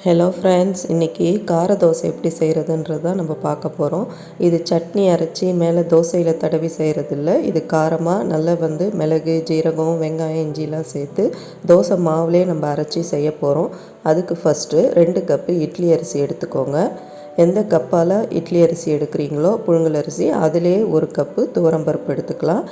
Hello friends, இன்றைக்கி கார தோசை எப்படி செய்கிறதுன்றது தான் நம்ம பார்க்க போகிறோம். இது சட்னி அரைச்சி மேலே தோசையில் தடவி செய்கிறதில்ல. இது காரமாக நல்லா மிளகு, ஜீரகம், வெங்காயம், இஞ்சிலாம் சேர்த்து தோசை மாவுலேயே நம்ம அரைச்சி செய்ய போகிறோம். அதுக்கு ஃபஸ்ட்டு 2 கப்பு இட்லி அரிசி எடுத்துக்கோங்க. எந்த கப்பால் இட்லி அரிசி எடுக்கிறீங்களோ புழுங்கல் அரிசி, அதிலே 1 கப்பு துவரம்பருப்பு எடுத்துக்கலாம்.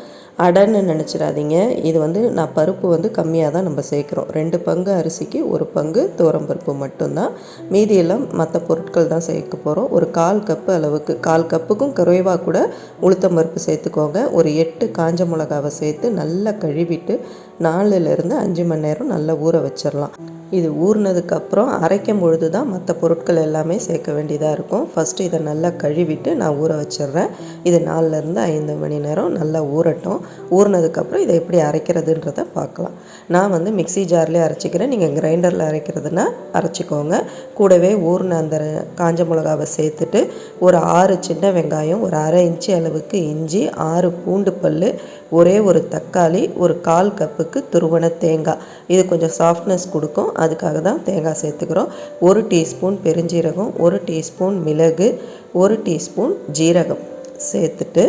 அடன்னு நினச்சிடாதீங்க. இது நான் பருப்பு கம்மியாக தான் நம்ம சேர்க்குறோம். 2 பங்கு அரிசிக்கு 1 பங்கு துவரம்பருப்பு மட்டும்தான். மீதியெல்லாம் மற்ற பொருட்கள் தான் சேர்க்க போகிறோம். ஒரு 1/4 கப்பு அளவுக்கு, 1/4 கப்புக்கும் குறைவாக கூட உளுத்தம்பருப்பு சேர்த்துக்கோங்க. ஒரு 8 காஞ்ச மிளகாவை சேர்த்து நல்லா கழுவிட்டு 4லேருந்து 5 மணி நேரம் நல்லா ஊற வச்சிடலாம். இது ஊறினதுக்கப்புறம் அரைக்கும் பொழுது தான் மற்ற பொருட்கள் எல்லாமே சேர்க்க வேண்டியதாக இருக்கும். ஃபஸ்ட்டு இதை நல்லா கழுவிட்டு நான் ஊற வச்சிடுறேன். இது 4லேருந்து 5 மணி நேரம் நல்லா ஊறட்டும். ஊறினதுக்கப்புறம் இதை எப்படி அரைக்கிறதுன்றதை பார்க்கலாம். நான் மிக்ஸி ஜார்லேயே அரைச்சிக்கிறேன். நீங்கள் கிரைண்டரில் அரைக்கிறதுனா அரைச்சிக்கோங்க. கூடவே ஊறின அந்த காஞ்ச மிளகாவை சேர்த்துட்டு ஒரு 6 சின்ன வெங்காயம், ஒரு 1/2 இன்ச்சு அளவுக்கு இஞ்சி, 6 பூண்டு பல், ஒரே ஒரு தக்காளி, ஒரு 1/4 கப்புக்கு துருவன தேங்காய். இது கொஞ்சம் சாஃப்ட்னஸ் கொடுக்கும், அதுக்காக தான் தேங்காய் சேர்த்துக்கிறோம். 1 டீஸ்பூன் பெருஞ்சீரகம், 1 டீஸ்பூன் மிளகு, 1 டீஸ்பூன் ஜீரகம் சேர்த்துட்டு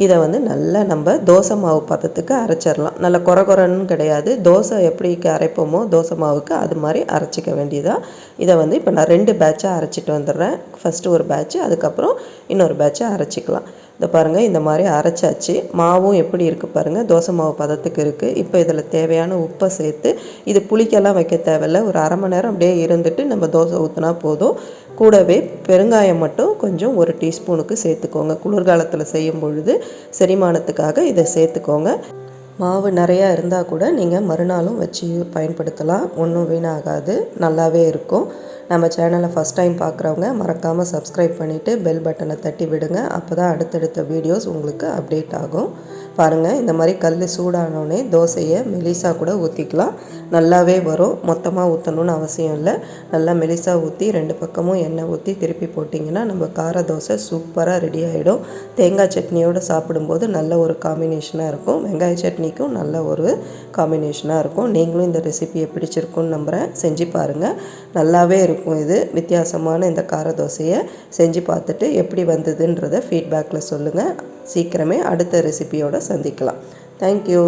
இதை நல்லா நம்ம தோசை மாவு பதத்துக்கு அரைச்சிடலாம். நல்லா கொரன்னு கிடையாது. தோசை எப்படிக்கு அரைப்போமோ தோசை மாவுக்கு அது மாதிரி அரைச்சிக்க வேண்டியதாக. இதை இப்போ நான் 2 பேட்சாக அரைச்சிட்டு வந்துடுறேன். ஃபஸ்ட்டு ஒரு பேட்ச்சு, அதுக்கப்புறம் இன்னொரு பேட்சை அரைச்சிக்கலாம். இதை பாருங்கள், இந்த மாதிரி அரைச்சாச்சு. மாவும் எப்படி இருக்குது பாருங்கள், தோசை மாவு பதத்துக்கு இருக்குது. இப்போ இதில் தேவையான உப்பை சேர்த்து, இது புளிக்கெல்லாம் வைக்க தேவையில்லை. ஒரு 1/2 மணி நேரம் அப்படியே இருந்துட்டு நம்ம தோசை ஊற்றினா போதும். கூடவே பெருங்காயம் மட்டும் கொஞ்சம் 1 டீஸ்பூனுக்கு சேர்த்துக்கோங்க. குளிர்காலத்தில் செய்யும் பொழுது செரிமானத்துக்காக இதை சேர்த்துக்கோங்க. மாவு நிறையா இருந்தால் கூட நீங்கள் மறுநாளும் வச்சு பயன்படுத்தலாம். ஒன்றும் வீணாகாது, நல்லாவே இருக்கும். நம்ம சேனலை ஃபஸ்ட் டைம் பார்க்குறவங்க மறக்காமல் சப்ஸ்கிரைப் பண்ணிவிட்டு பெல் பட்டனை தட்டி விடுங்க. அப்போ தான் அடுத்தடுத்த வீடியோஸ் உங்களுக்கு அப்டேட் ஆகும். பாருங்கள், இந்த மாதிரி கல் சூடானோடனே தோசையை மெலிசாக கூட ஊற்றிக்கலாம். நல்லாவே வரும். மொத்தமாக ஊற்றணுன்னு அவசியம் இல்லை. நல்லா மெலிசாக ஊற்றி 2 பக்கமும் எண்ணெய் ஊற்றி திருப்பி போட்டிங்கன்னா நம்ம கார தோசை சூப்பராக ரெடி ஆகிடும். தேங்காய் சட்னியோடு சாப்பிடும்போது நல்ல ஒரு காம்பினேஷனாக இருக்கும். வெங்காய சட்னிக்கும் நல்ல ஒரு காம்பினேஷனாக இருக்கும். நீங்களும் இந்த ரெசிபியை பிடிச்சிருக்குன்னு நம்புகிறேன். செஞ்சு பாருங்கள், நல்லாவே இருக்கும். இது வித்தியாசமான இந்த கார தோசையை செஞ்சு பார்த்துட்டு எப்படி வந்ததுன்றதை ஃபீட்பேக்கில் சொல்லுங்கள். சீக்கிரமே அடுத்த ரெசிபியோடு சந்திக்கலாம். தேங்க்யூ.